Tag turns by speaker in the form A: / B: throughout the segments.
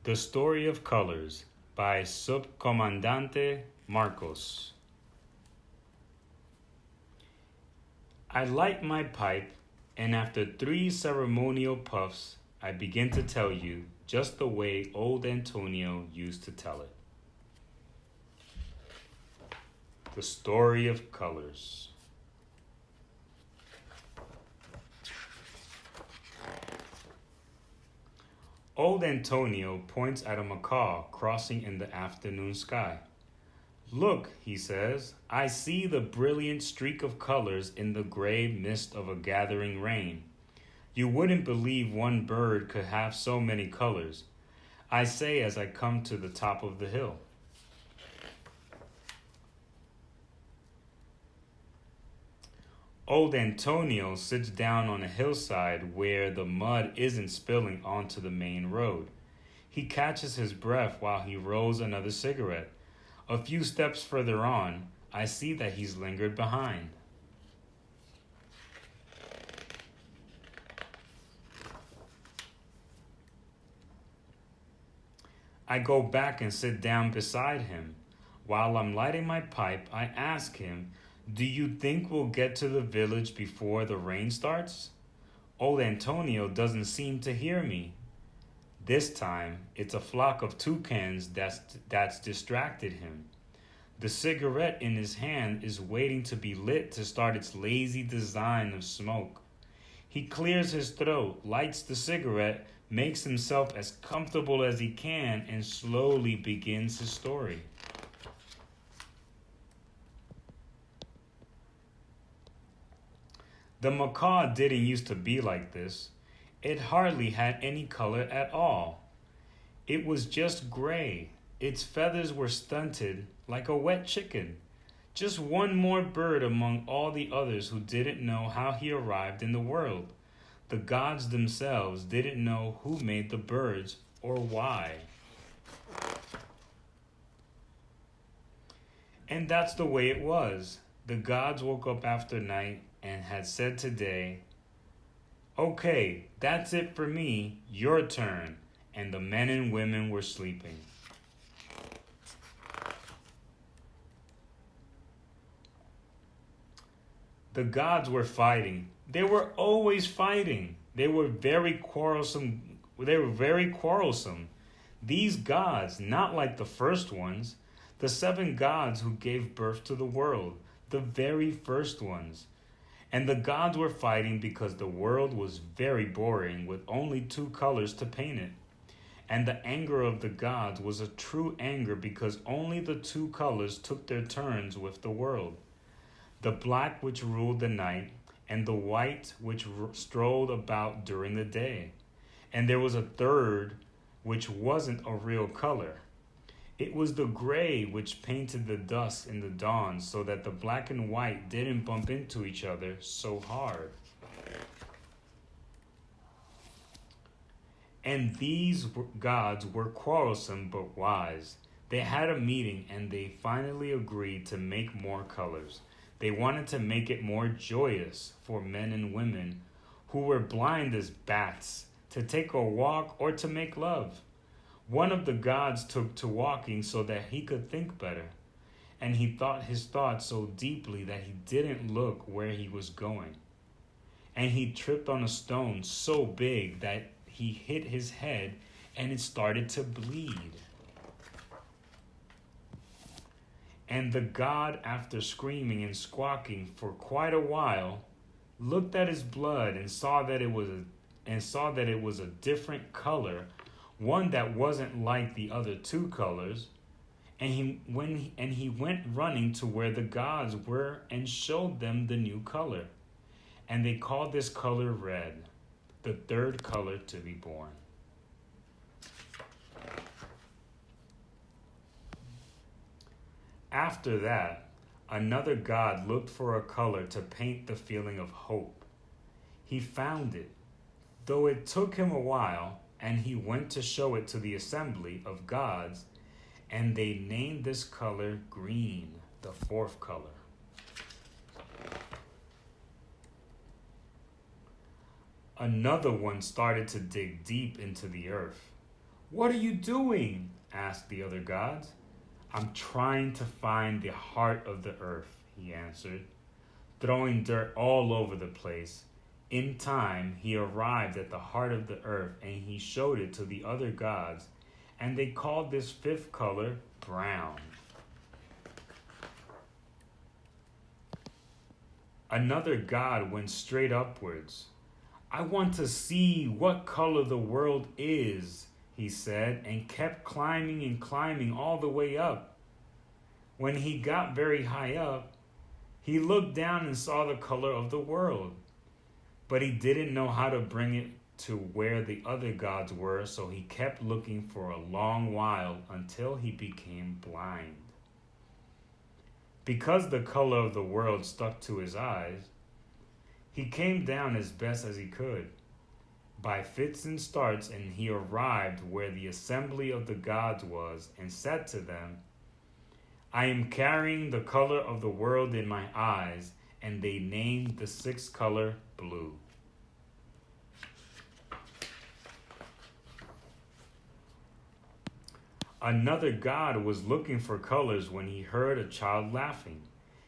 A: The Story of Colors by Subcomandante Marcos. I light my pipe, and after 3 ceremonial puffs, I begin to tell you just the way old Antonio used to tell it. The Story of Colors. Old Antonio points at a macaw crossing in the afternoon sky. Look, he says, I see the brilliant streak of colors in the gray mist of a gathering rain. You wouldn't believe one bird could have so many colors, I say as I come to the top of the hill. Old Antonio sits down on a hillside where the mud isn't spilling onto the main road. He catches his breath while he rolls another cigarette. A few steps further on, I see that he's lingered behind. I go back and sit down beside him. While I'm lighting my pipe, I ask him, do you think we'll get to the village before the rain starts? Old Antonio doesn't seem to hear me. This time, it's a flock of toucans that's distracted him. The cigarette in his hand is waiting to be lit to start its lazy design of smoke. He clears his throat, lights the cigarette, makes himself as comfortable as he can, and slowly begins his story. The macaw didn't used to be like this. It hardly had any color at all. It was just gray. Its feathers were stunted like a wet chicken. Just one more bird among all the others who didn't know how he arrived in the world. The gods themselves didn't know who made the birds or why. And that's the way it was. The gods woke up after night and had said today, okay, that's it for me, your turn, and the men and women were sleeping. The gods were fighting. They were always fighting. They were very quarrelsome. These gods, not like the first ones, the 7 gods who gave birth to the world, the very first ones. And the gods were fighting because the world was very boring with only 2 colors to paint it. And the anger of the gods was a true anger because only the 2 colors took their turns with the world. The black which ruled the night, and the white which strolled about during the day. And there was a third which wasn't a real color. It was the gray which painted the dusk in the dawn so that the black and white didn't bump into each other so hard. And these gods were quarrelsome but wise. They had a meeting and they finally agreed to make more colors. They wanted to make it more joyous for men and women who were blind as bats to take a walk or to make love. One of the gods took to walking so that he could think better, and he thought his thoughts so deeply that he didn't look where he was going. And he tripped on a stone so big that he hit his head and it started to bleed. And the god, after screaming and squawking for quite a while, looked at his blood and saw that it was a different color, one that wasn't like the other 2 colors, and he went running to where the gods were and showed them the new color. And they called this color red, the 3rd color to be born. After that, another god looked for a color to paint the feeling of hope. He found it, though it took him a while, and he went to show it to the assembly of gods, and they named this color green, the 4th color. Another one started to dig deep into the earth. "What are you doing?" asked the other gods. "I'm trying to find the heart of the earth," he answered, throwing dirt all over the place. In time, he arrived at the heart of the earth, and he showed it to the other gods, and they called this fifth color brown. Another god went straight upwards. "I want to see what color the world is," he said, and kept climbing and climbing all the way up. When he got very high up, he looked down and saw the color of the world. But he didn't know how to bring it to where the other gods were, so he kept looking for a long while until he became blind. Because the color of the world stuck to his eyes, he came down as best as he could, by fits and starts, and he arrived where the assembly of the gods was, and said to them, "I am carrying the color of the world in my eyes," and they named the sixth color blue. Another god was looking for colors when he heard a child laughing.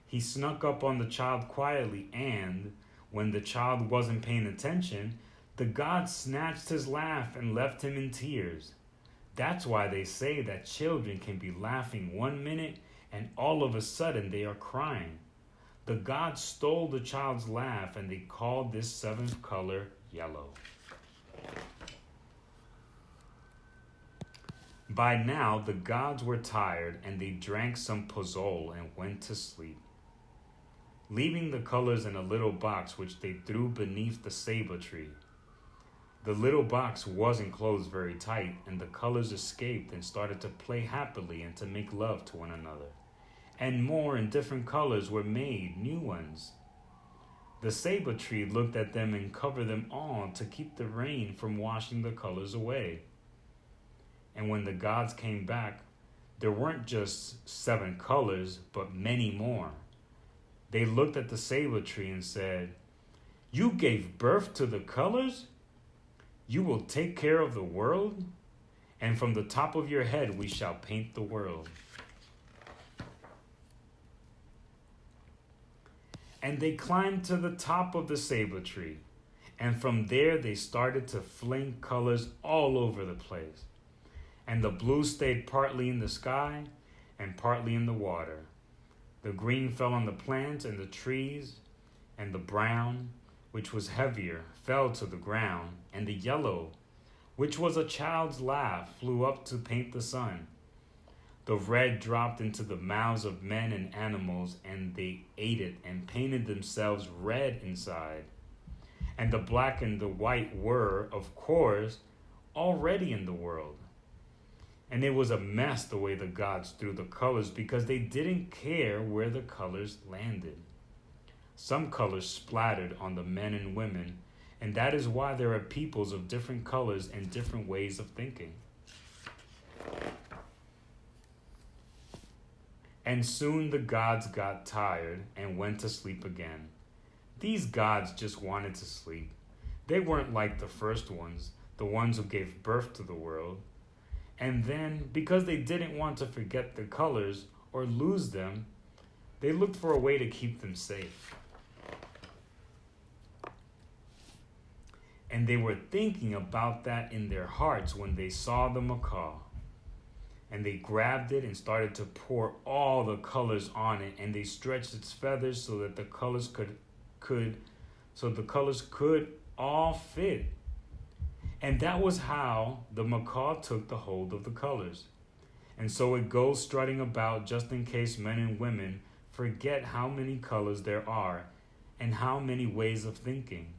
A: He snuck up on the child quietly, and, when the child wasn't paying attention, the god snatched his laugh and left him in tears. That's why they say that children can be laughing 1 minute and all of a sudden they are crying. The god stole the child's laugh, and they called this seventh color yellow. By now, the gods were tired, and they drank some pozole and went to sleep, leaving the colors in a little box which they threw beneath the ceiba tree. The little box wasn't closed very tight, and the colors escaped and started to play happily and to make love to one another. And more and different colors were made, new ones. The ceiba tree looked at them and covered them all to keep the rain from washing the colors away. And when the gods came back, there weren't just 7 colors, but many more. They looked at the ceiba tree and said, "You gave birth to the colors? You will take care of the world? And from the top of your head we shall paint the world." And they climbed to the top of the ceiba tree, and from there they started to fling colors all over the place. And the blue stayed partly in the sky and partly in the water. The green fell on the plants and the trees, and the brown, which was heavier, fell to the ground, and the yellow, which was a child's laugh, flew up to paint the sun. The red dropped into the mouths of men and animals, and they ate it and painted themselves red inside. And the black and the white were, of course, already in the world. And it was a mess the way the gods threw the colors, because they didn't care where the colors landed. Some colors splattered on the men and women, and that is why there are peoples of different colors and different ways of thinking. And soon the gods got tired and went to sleep again. These gods just wanted to sleep. They weren't like the first ones, the ones who gave birth to the world. And then, because they didn't want to forget the colors or lose them, they looked for a way to keep them safe. And they were thinking about that in their hearts when they saw the macaw. And they grabbed it and started to pour all the colors on it, and they stretched its feathers so that the colors could all fit. And that was how the macaw took the hold of the colors. And so it goes strutting about just in case men and women forget how many colors there are and how many ways of thinking.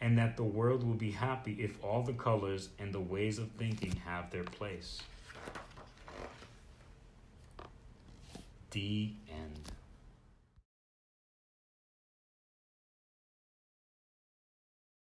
A: And that the world will be happy if all the colors and the ways of thinking have their place. The end.